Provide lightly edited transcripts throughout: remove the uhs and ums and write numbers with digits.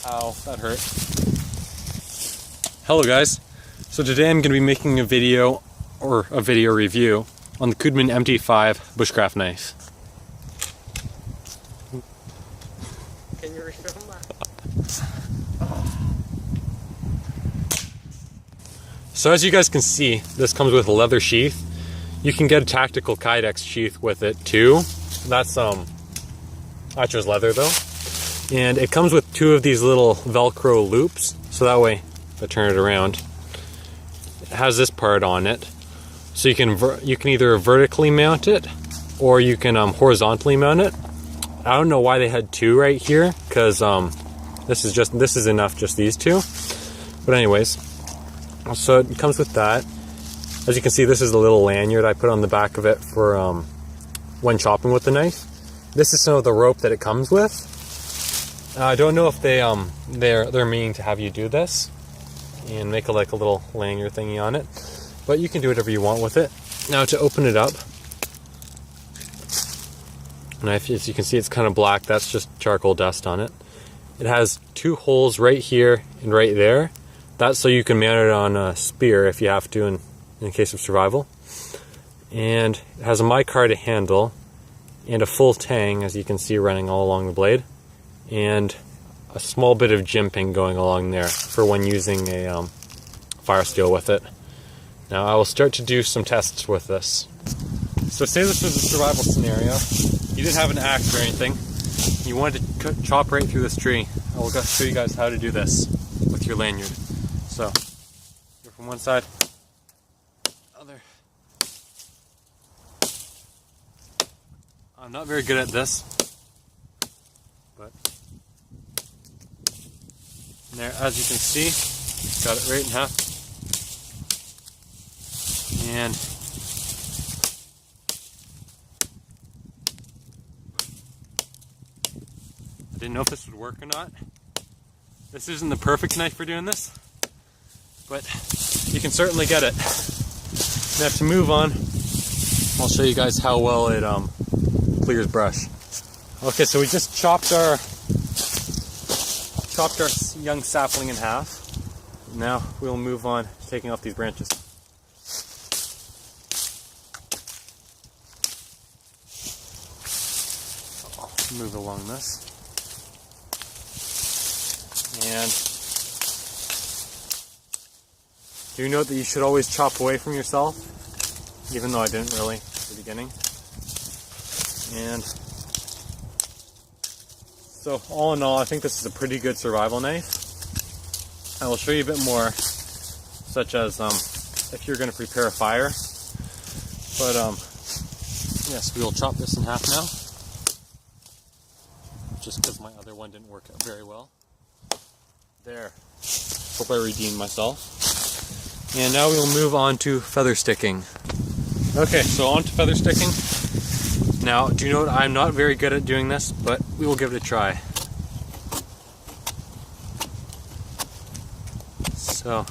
Ow, that hurt. Hello guys. So today I'm going to be making a video review on the Cudeman mt5 bushcraft knife. Can you refilm that? So as you guys can see, this comes with a leather sheath. You can get a tactical kydex sheath with it too. That's just leather though. And it comes with two of these little Velcro loops, so that way, if I turn it around, it has this part on it. So you can either vertically mount it, or you can horizontally mount it. I don't know why they had two right here, because this is enough, just these two. But anyways, so it comes with that. As you can see, this is a little lanyard I put on the back of it for when chopping with the knife. This is some of the rope that it comes with. I don't know if they're meaning to have you do this and make a little lanyard thingy on it, but you can do whatever you want with it. Now to open it up, and as you can see, it's kind of black. That's just charcoal dust on it. It has two holes right here and right there. That's so you can mount it on a spear if you have to in case of survival. And it has a micarta handle and a full tang, as you can see, running all along the blade, and a small bit of jimping going along there for when using a fire steel with it. Now I will start to do some tests with this. So say this was a survival scenario. You didn't have an axe or anything. You wanted to chop right through this tree. I will show you guys how to do this with your lanyard. So, go from one side, other. I'm not very good at this, but there, as you can see, got it right in half. And I didn't know if this would work or not. This isn't the perfect knife for doing this, but you can certainly get it. Now to move on, I'll show you guys how well it clears brush. Okay, so we just chopped our young sapling in half. Now we'll move on to taking off these branches. I'll move along this. And do note that you should always chop away from yourself, even though I didn't really at the beginning. And so all in all, I think this is a pretty good survival knife. I will show you a bit more, such as if you're going to prepare a fire. But yes, we will chop this in half now, just because my other one didn't work out very well. There. Hope I redeemed myself. And now we will move on to feather sticking. Okay, so on to feather sticking. Now, do you know what? I'm not very good at doing this, but we will give it a try. So,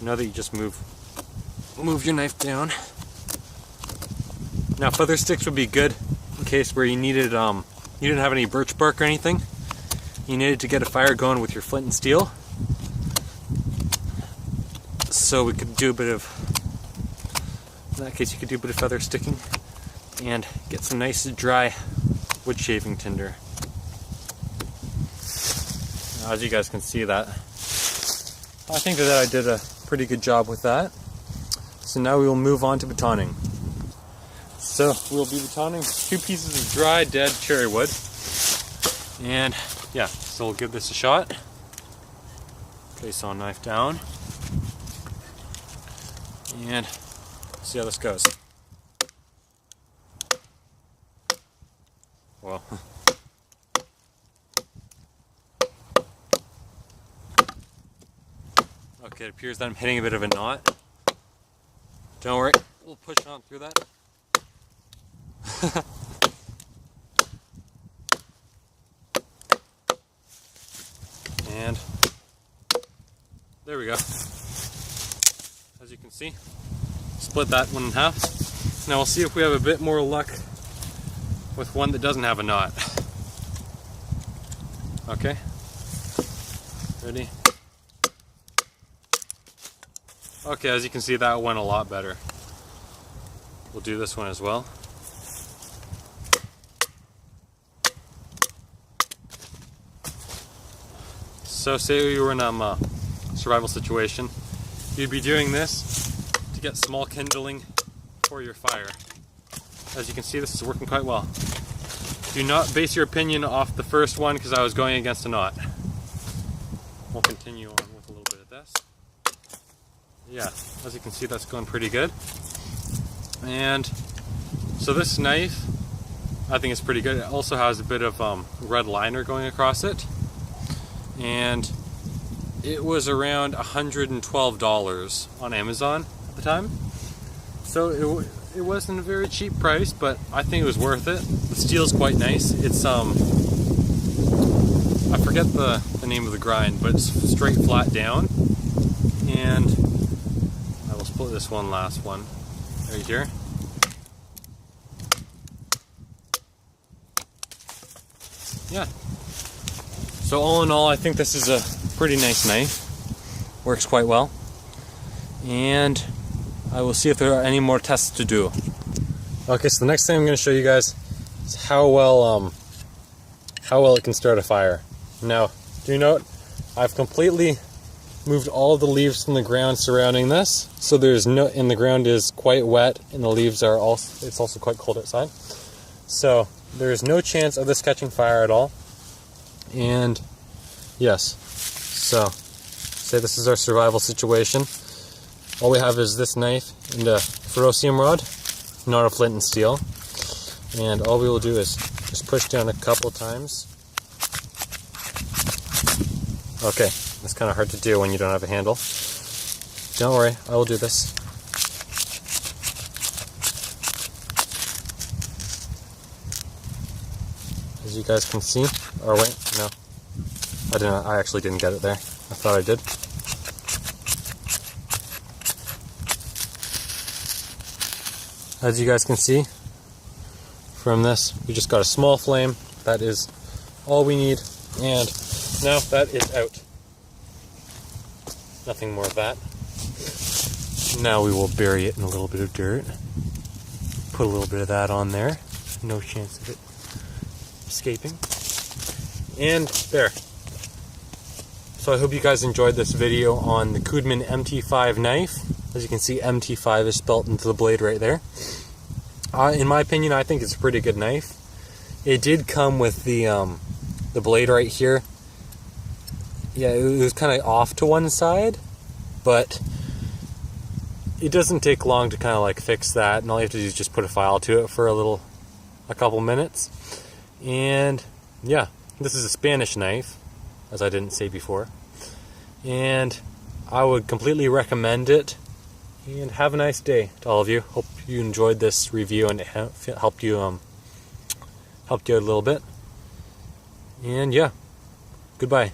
now that you just move your knife down. Now, feather sticks would be good in case where you needed, you didn't have any birch bark or anything. You needed to get a fire going with your flint and steel. So we could do a bit of, in that case you could do a bit of feather sticking and get some nice dry wood shaving tinder. Now, as you guys can see that, I think that I did a pretty good job with that. So now we will move on to batoning. So we'll be batoning 2 pieces of dry dead cherry wood. And yeah, so we'll give this a shot. Place our knife down. And see how this goes. Well, okay, it appears that I'm hitting a bit of a knot. Don't worry, we'll push on through that. And there we go. As you can see, split that one in half. Now we'll see if we have a bit more luck with one that doesn't have a knot. Okay. Ready? Okay, as you can see, that went a lot better. We'll do this one as well. So say you were in a survival situation, you'd be doing this to get small kindling for your fire. As you can see, this is working quite well. Do not base your opinion off the first one because I was going against a knot. We'll continue on with a little bit of this. Yeah, as you can see, that's going pretty good. And so this knife, I think it's pretty good. It also has a bit of red liner going across it. And it was around $112 on Amazon at the time. So it wasn't a very cheap price, but I think it was worth it. The steel's quite nice. It's I forget the name of the grind, but it's straight flat down. And I will split this one last one right here. Yeah. So all in all, I think this is a pretty nice knife. Works quite well. And I will see if there are any more tests to do. Okay, so the next thing I'm going to show you guys is how well it can start a fire. Now, do note, I've completely moved all of the leaves from the ground surrounding this, so there's no, and the ground is quite wet, and the leaves are also, it's also quite cold outside. So there is no chance of this catching fire at all. And yes, so say this is our survival situation. All we have is this knife and a ferrocium rod, not a flint and steel. And all we will do is just push down a couple times. Okay, that's kind of hard to do when you don't have a handle. Don't worry, I will do this. As you guys can see, or wait, no. I actually didn't get it there. I thought I did. As you guys can see from this, we just got a small flame. That is all we need. And now that is out. Nothing more of that. Now we will bury it in a little bit of dirt. Put a little bit of that on there. No chance of it escaping. And there. So I hope you guys enjoyed this video on the Cudeman mt5 knife. As you can see, mt5 is spelt into the blade right there. In my opinion, I think it's a pretty good knife. It did come with the blade right here. Yeah, it was kind of off to one side, but it doesn't take long to kind of like fix that, and all you have to do is just put a file to it for a couple minutes. And yeah, this is a Spanish knife, as I didn't say before, and I would completely recommend it. And have a nice day to all of you. Hope you enjoyed this review and it helped you out a little bit. And yeah, goodbye.